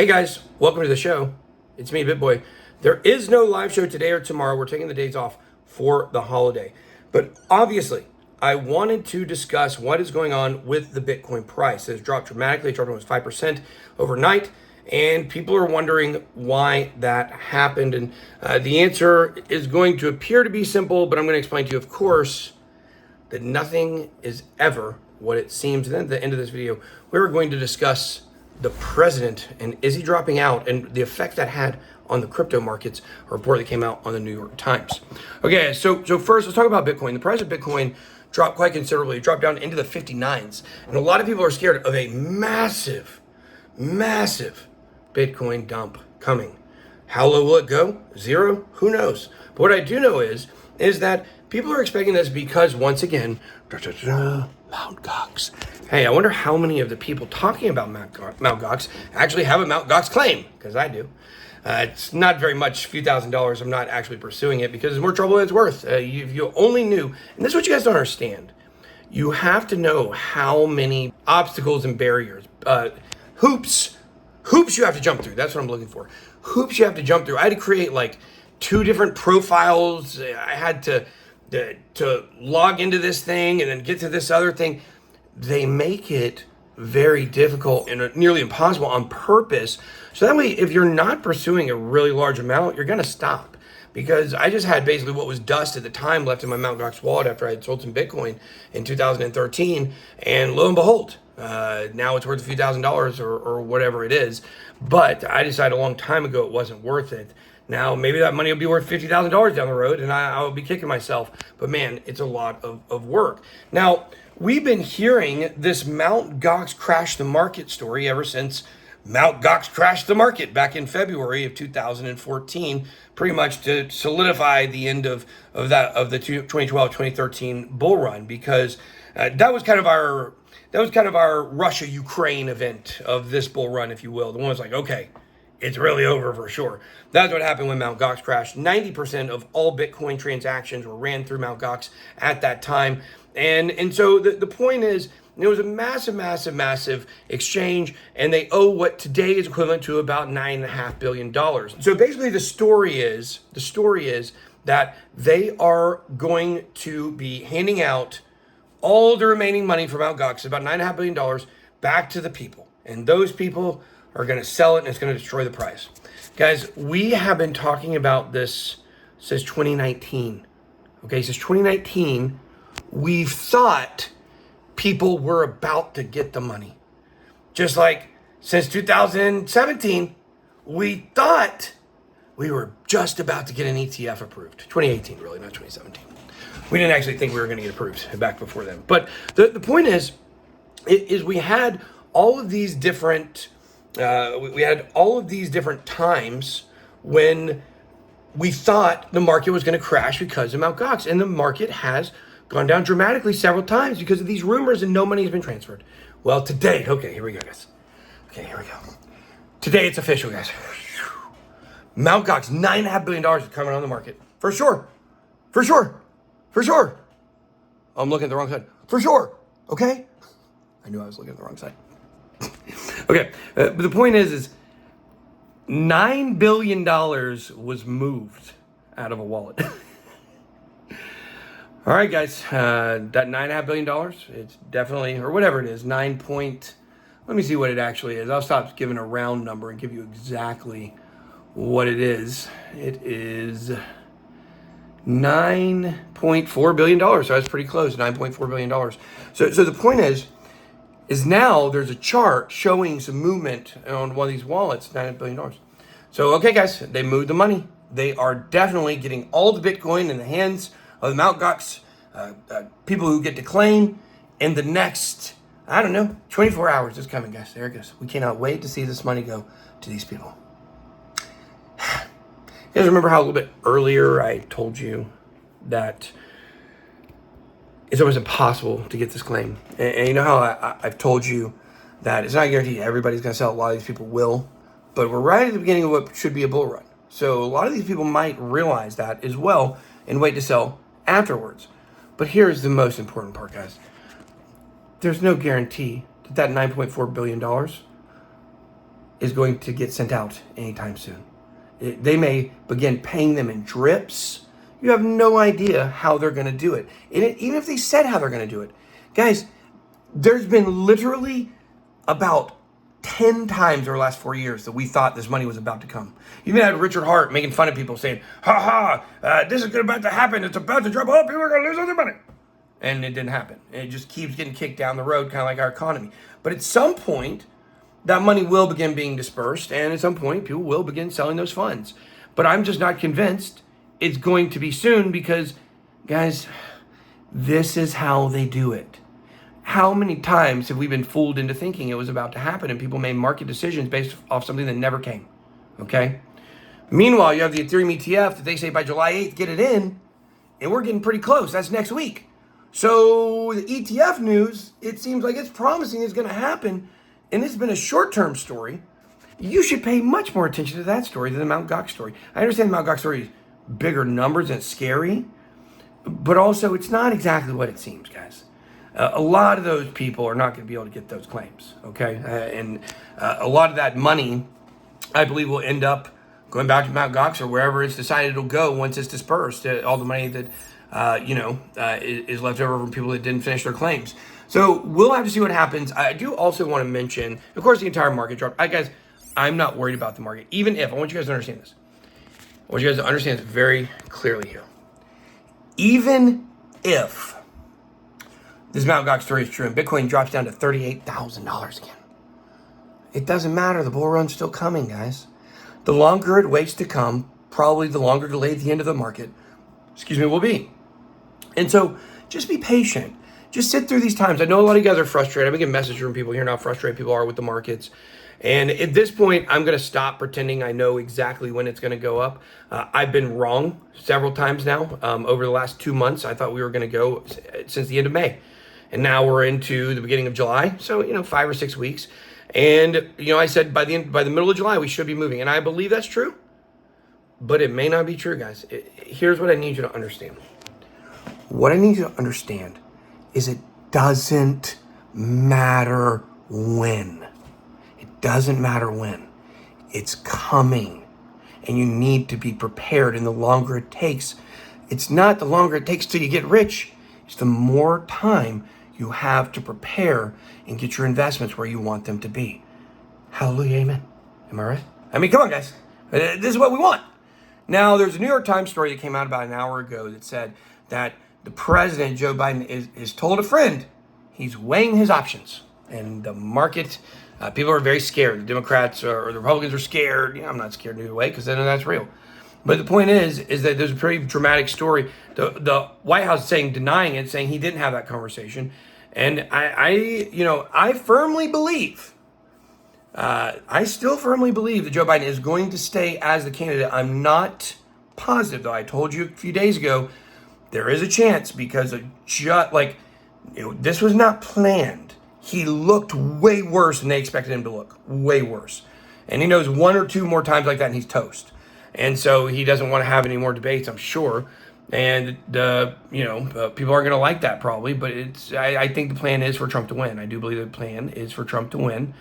Hey guys, welcome to the show. It's me, BitBoy. There is no live show today or tomorrow. We're taking the days off for the holiday. But obviously, I wanted to discuss what is going on with the Bitcoin price. It has dropped dramatically. It dropped almost 5% overnight. And people are wondering why that happened. And the answer is going to appear to be simple, but I'm going to explain to you, of course, that nothing is ever what it seems. And then at the end of this video, we're going to discuss the president and is he dropping out and the effect that had on the crypto markets, a report that came out on the New York Times. Okay, so first let's talk about Bitcoin. The price of Bitcoin dropped quite considerably. It dropped down into the 59s. And a lot of people are scared of a massive Bitcoin dump coming. How low will it go? Zero? Who knows? But what I do know is that people are expecting this because, once again, Mt. Gox. Hey, I wonder how many of the people talking about Mt. Gox actually have a Mt. Gox claim, because I do. It's not very much, a few $1,000s. I'm not actually pursuing it because it's more trouble than it's worth. If you only knew, and this is what you guys don't understand, you have to know how many obstacles and barriers, hoops you have to jump through. That's what I'm looking for. Hoops you have to jump through. I had to create like 2 different profiles. I had to log into this thing and then get to this other thing. They make it very difficult and nearly impossible on purpose. So that way, if you're not pursuing a really large amount, you're going to stop. Because I just had basically what was dust at the time left in my Mt. Gox wallet after I had sold some Bitcoin in 2013. And lo and behold, now it's worth a few $1,000s or whatever it is. But I decided a long time ago it wasn't worth it. Now, maybe that money will be worth $50,000 down the road, and I will be kicking myself. But man, it's a lot of work. Now, we've been hearing this Mt. Gox crash the market story ever since Mt. Gox crashed the market back in February of 2014, pretty much to solidify the end of the 2012-2013 bull run, because that was kind of our Russia-Ukraine event of this bull run, if you will. The one was like, okay, it's really over for sure. That's what happened when Mt. Gox crashed. 90% of all Bitcoin transactions were ran through Mt. Gox at that time. And so the point is, it was a massive exchange, and they owe what today is equivalent to about $9.5 billion. So basically the story is that they are going to be handing out all the remaining money from Mt. Gox, about $9.5 billion, back to the people. And those people are going to sell it, and it's going to destroy the price. Guys, we have been talking about this since 2019. Okay, since 2019, we've thought people were about to get the money. Just like since 2017, we thought we were just about to get an ETF approved. 2018, really, not 2017. We didn't actually think we were going to get approved back before then. But the point is we had all of these different times when we thought the market was going to crash because of Mt. Gox, and the market has gone down dramatically several times because of these rumors, and no money has been transferred. Well, today, okay, here we go, guys. Okay, here we go. Today it's official, guys. Mt. Gox, $9.5 billion is coming on the market. For sure. I'm looking at the wrong side. For sure, okay? I knew I was looking at the wrong side. Okay, but the point is $9 billion was moved out of a wallet. All right, guys, that $9.5 billion, it's definitely, or whatever it is, let me see what it actually is. I'll stop giving a round number and give you exactly what it is. It is $9.4 billion, so that's pretty close, $9.4 billion. So the point is now there's a chart showing some movement on one of these wallets, $9 billion. So, okay, guys, they moved the money. They are definitely getting all the Bitcoin in the hands of the Mt. Gox people who get to claim in the next, 24 hours is coming, guys. There it goes. We cannot wait to see this money go to these people. You guys remember how a little bit earlier I told you that it's almost impossible to get this claim? And you know how I've told you that it's not guaranteed everybody's going to sell. A lot of these people will. But we're right at the beginning of what should be a bull run. So a lot of these people might realize that as well and wait to sell afterwards. But here's the most important part, guys. There's no guarantee that $9.4 billion is going to get sent out anytime soon. They may begin paying them in drips. You have no idea how they're going to do it. And even if they said how they're going to do it, guys, there's been literally about 10 times over the last 4 years that we thought this money was about to come. You even had Richard Hart making fun of people saying, this is about to happen. It's about to drop. Oh, people are going to lose all their money. And it didn't happen. It just keeps getting kicked down the road, kind of like our economy. But at some point, that money will begin being dispersed. And at some point, people will begin selling those funds. But I'm just not convinced it's going to be soon because, guys, this is how they do it. How many times have we been fooled into thinking it was about to happen and people made market decisions based off something that never came? Okay? Meanwhile, you have the Ethereum ETF that they say by July 8th, get it in, and we're getting pretty close. That's next week. So the ETF news, it seems like it's promising it's going to happen, and it's been a short-term story. You should pay much more attention to that story than the Mt. Gox story. I understand the Mt. Gox story is bigger numbers and it's scary, but also it's not exactly what it seems, guys. A lot of those people are not going to be able to get those claims, okay? And a lot of that money, I believe, will end up going back to Mt. Gox or wherever it's decided it'll go once it's dispersed. All the money that, is left over from people that didn't finish their claims. So we'll have to see what happens. I do also want to mention, of course, the entire market drop. Guys, I'm not worried about the market, even if, I want you guys to understand this. I want you guys to understand this very clearly here. Even if this Mt. Gox story is true and Bitcoin drops down to $38,000 again, it doesn't matter. The bull run's still coming, guys. The longer it waits to come, probably the longer delayed the end of the market, will be. And so just be patient. Just sit through these times. I know a lot of you guys are frustrated. I've been getting messages from people here now how frustrated people are with the markets. And at this point, I'm going to stop pretending I know exactly when it's going to go up. I've been wrong several times now. Over the last 2 months, I thought we were going to go since the end of May. And now we're into the beginning of July. So, 5 or 6 weeks. And, I said by the middle of July, we should be moving. And I believe that's true. But it may not be true, guys. Here's what I need you to understand. What I need you to understand is it doesn't matter when. It doesn't matter when. It's coming. And you need to be prepared. And the longer it takes, it's not the longer it takes till you get rich. It's the more time you have to prepare and get your investments where you want them to be. Hallelujah, amen. Am I right? I mean, come on, guys. This is what we want. Now, there's a New York Times story that came out about an hour ago that said that the president, Joe Biden, is told a friend he's weighing his options. And the market, people are very scared. The Democrats or the Republicans are scared. I'm not scared in either way because I know that's real. But the point is that there's a pretty dramatic story. The White House denying it, saying he didn't have that conversation. And I firmly believe, I still firmly believe that Joe Biden is going to stay as the candidate. I'm not positive, though. I told you a few days ago, there is a chance because of this was not planned. He looked way worse than they expected him to look. Way worse. And he knows 1 or 2 more times like that and he's toast. And so he doesn't want to have any more debates, I'm sure. And, people aren't going to like that probably. But I think the plan is for Trump to win. I do believe the plan is for Trump to win.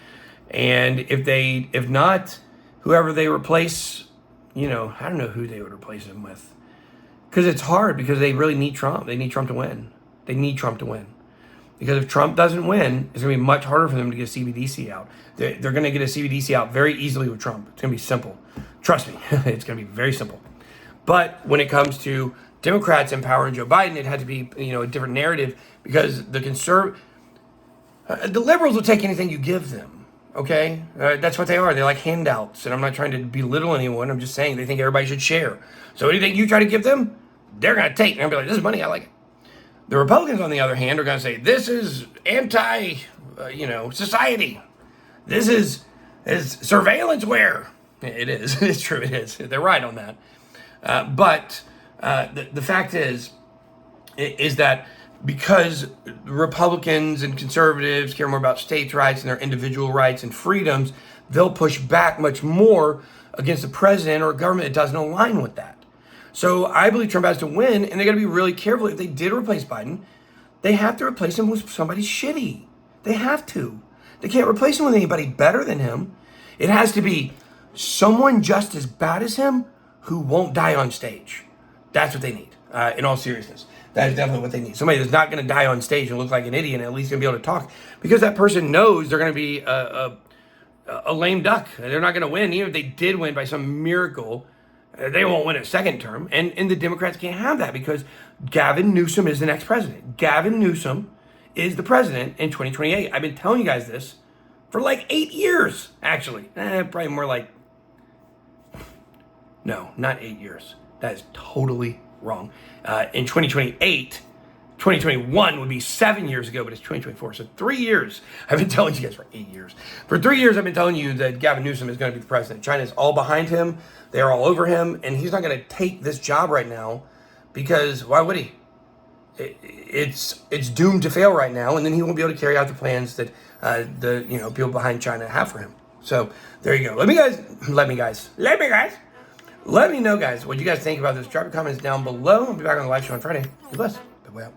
And if not, whoever they replace, I don't know who they would replace him with. Because it's hard because they really need Trump. They need Trump to win. They need Trump to win. Because if Trump doesn't win, it's going to be much harder for them to get a CBDC out. They're going to get a CBDC out very easily with Trump. It's going to be simple. Trust me, it's going to be very simple. But when it comes to Democrats empowering Joe Biden, it had to be a different narrative because the liberals will take anything you give them. Okay, that's what they are. They're like handouts, and I'm not trying to belittle anyone. I'm just saying they think everybody should share. So anything you try to give them, they're going to take. And I'm going to be like, this is money. I like it. The Republicans, on the other hand, are going to say, this is society. This is surveillanceware. It is. It's true. It is. They're right on that. But the fact is that because Republicans and conservatives care more about states' rights and their individual rights and freedoms, they'll push back much more against the president or a government that doesn't align with that. So I believe Trump has to win, and they got to be really careful. If they did replace Biden, they have to replace him with somebody shitty. They have to. They can't replace him with anybody better than him. It has to be someone just as bad as him who won't die on stage. That's what they need, in all seriousness. That is definitely what they need. Somebody that's not going to die on stage and look like an idiot and at least going to be able to talk. Because that person knows they're going to be a lame duck. They're not going to win. Even if they did win by some miracle, they won't win a second term. And the Democrats can't have that because Gavin Newsom is the next president. Gavin Newsom is the president in 2028. I've been telling you guys this for like 8 years, actually. Probably more like, no, not 8 years. That is totally wrong. In 2028, 2021 would be 7 years ago, but it's 2024. So 3 years. I've been telling you guys for 8 years. For 3 years, I've been telling you that Gavin Newsom is going to be the president. China's all behind him. They're all over him. And he's not going to take this job right now because why would he? It's doomed to fail right now. And then he won't be able to carry out the plans that the people behind China have for him. So there you go. Let me know, guys, what you guys think about this. Drop your comments down below. I'll be back on the live show on Friday. Be blessed. Bye-bye.